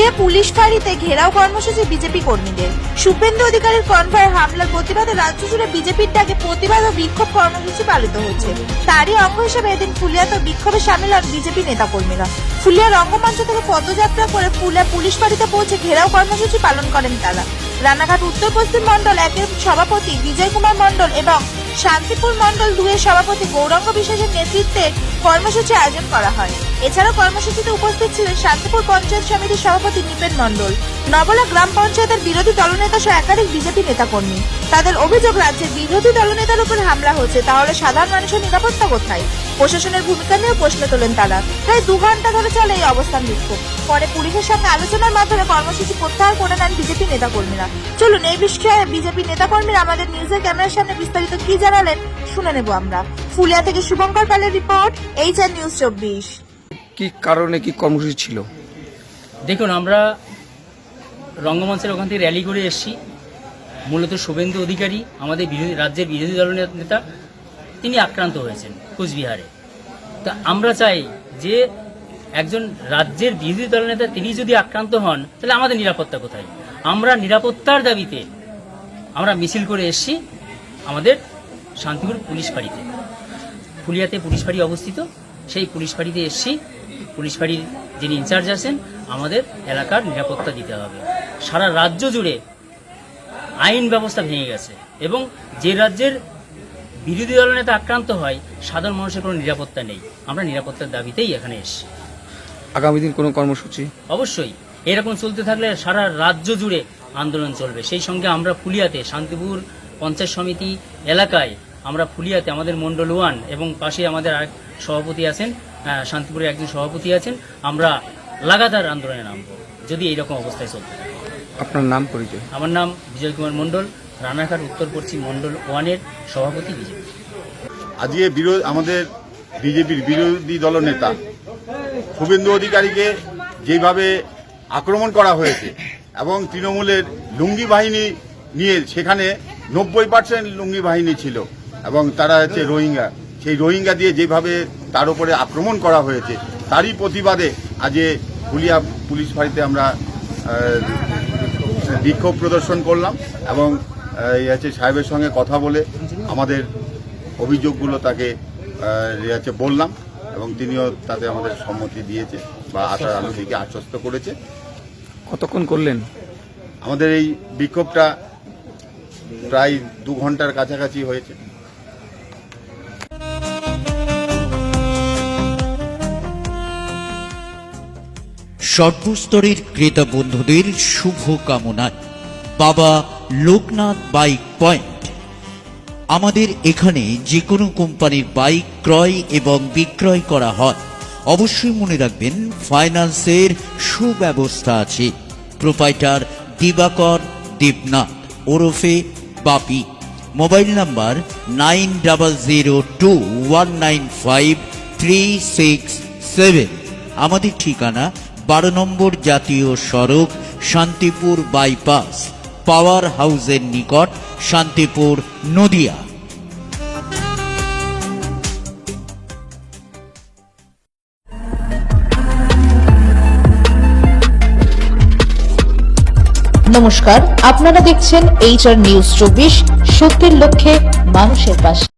Phulia police ফাঁড়িতে ঘেরাও কর্মসূচি BJP কর্মীদের। শুভেন্দু অধিকারীর কনভয় হামলার প্রতিবাদে রাজ্য জুড়ে বিজেপির ডাকে প্রতিবাদ ও বিক্ষোভ কর্মসূচি পালিত হচ্ছে। তারই অঙ্গ হিসেবে এদিন ফুলিয়াতে বিক্ষোভে সামিল হন বিজেপি নেতাকর্মীরা। ফুলিয়া রঙ্গমঞ্চ থেকে পদযাত্রা করে ফুলিয়া পুলিশ ফাঁড়িতে পৌঁছে ঘেরাও কর্মসূচি পালন করেন তারা। রানাঘাট উত্তর পশ্চিম মন্ডল 1-এর সভাপতি বিজয় কুমার মন্ডল এবং শান্তিপুর মন্ডল 2-এর সভাপতি গৌরাঙ্গ বিশ্বাসের নেতৃত্বে কর্মসূচি আয়োজন করা হয়। এছাড়াও কর্মসূচিতে উপস্থিত ছিলেন শান্তিপুর পঞ্চায়েত সমিতির সভাপতি নিপেন মন্ডল, নবলা গ্রাম পঞ্চায়েতের বিরোধী দলনেতা সহ একাধিক বিজেপি নেতাকর্মী। তাদের অভিযোগ, রাজ্যের বিরোধী দলনেতার উপর হামলা হচ্ছে, তাহলে সাধারণ মানুষের নিরাপত্তা কোথায়? প্রশাসনের ভূমিকা নিয়েও প্রশ্ন তোলেন তারা। প্রায় 2 ঘন্টা ধরে চলে এই অবস্থান বিক্ষোভ। পরে পুলিশের সঙ্গে আলোচনার মাধ্যমে কর্মসূচি প্রত্যাহার করে নেন বিজেপি নেতাকর্মীরা। চলুন এই বিষয়ে বিজেপি নেতাকর্মীরা আমাদের নিউজের ক্যামেরার সামনে বিস্তারিত কি জানালেন শুনে নেব আমরা। ফুলিয়া থেকে শুভঙ্কর পালের রিপোর্ট, এইচআর নিউজ 24। কি কারণে কি কর্মসূচি ছিল? দেখুন, আমরা রঙ্গমঞ্চের ওখান থেকে র্যালি করে এসেছি। মূলত শুভেন্দু অধিকারী, আমাদের রাজ্যের বিরোধী দলের নেতা, তিনি আক্রান্ত হয়েছেন কোচবিহারে। তো আমরা চাই যে একজন রাজ্যের বিরোধী দলের নেতা তিনি যদি আক্রান্ত হন, তাহলে আমাদের নিরাপত্তা কোথায়? আমরা নিরাপত্তার দাবিতে আমরা মিছিল করে এসেছি আমাদের শান্তিপুর পুলিশ ফাঁড়িতে। ফুলিয়াতে পুলিশ ফাঁড়ি অবস্থিত, সেই পুলিশ ফাঁড়িতে এসেছি। পুলিশ ফাঁড়ির যিনি ইনচার্জ আছেন, আমাদের এলাকার নিরাপত্তা দিতে হবে। সারা রাজ্য জুড়ে আইন ব্যবস্থা ভেঙে গেছে এবং যে রাজ্যের বিরোধী দলের নেতা আক্রান্ত হয়, সাধারণ মানুষের কোনো নিরাপত্তা নেই। আমরা নিরাপত্তার দাবিতেই এখানে এসেছি। আগামী দিন কোনো কর্মসূচি? অবশ্যই, এরকম চলতে থাকলে সারা রাজ্য জুড়ে আন্দোলন চলবে। সেই সঙ্গে আমরা ফুলিয়াতে শান্তিপুর পঞ্চায়েত সমিতি এলাকায়, আমরা ফুলিয়াতে আমাদের মন্ডল 1 এবং পাশে আমাদের আরেক সভাপতি আছেন, শান্তিপুরের একজন সভাপতি আছেন, আমরা লাগাতার আন্দোলনে নামব যদি এইরকম অবস্থায় চলতে থাকে। আপনার নাম পরিচয়? আমার নাম বিজয় কুমার মন্ডল, রানাঘাট উত্তর পশ্চিম মন্ডল 1-এর সভাপতি বিজেপি। আজকে আমাদের বিজেপির বিরোধী দলনেতা শুভেন্দু অধিকারীকে যেভাবে আক্রমণ করা হয়েছে এবং তৃণমূলের লুঙ্গি বাহিনী নিয়ে, সেখানে 90% লুঙ্গি বাহিনী ছিল এবং তারা হচ্ছে রোহিঙ্গা, সেই রোহিঙ্গা দিয়ে যেভাবে তার উপরে আক্রমণ করা হয়েছে, তারই প্রতিবাদে আজ ফুলিয়া পুলিশ ফাঁড়িতে আমরা বিক্ষোভ প্রদর্শন করলাম এবং সাহেবের সঙ্গে কথা বলে আমাদের অভিযোগগুলো তাকে বললাম এবং তিনিও তাতে আমাদের সম্মতি দিয়েছে বা আশার আলো দিকে আশ্বস্ত করেছে। কতক্ষণ করলেন? আমাদের এই বিক্ষোভটা প্রায় 2 ঘন্টার কাছাকাছি হয়েছে। সর্বস্তরের ক্রেতা বন্ধুদের শুভ কামনায় বাবা লোকনাথ বাইক পয়েন্ট। আমাদের এখানে যে কোনো কোম্পানির বাইক ক্রয় এবং বিক্রয় করা হয়। অবশ্যই মনে রাখবেন, ফাইন্যান্সের সুব্যবস্থা আছে। প্রোপাইটার দিবাকর দেবনাথ ওরফে বাপি। Mobile number 9002195367। আমাদের ঠিকানা 12 নম্বর জাতীয় সড়ক, শান্তিপুর বাইপাস, পাওয়ার হাউসের নিকট, শান্তিপুর, নদিয়া। নমস্কার, আপনারা দেখছেন এইচআর নিউজ 24, সত্যের লক্ষ্যে মানুষের পাশে।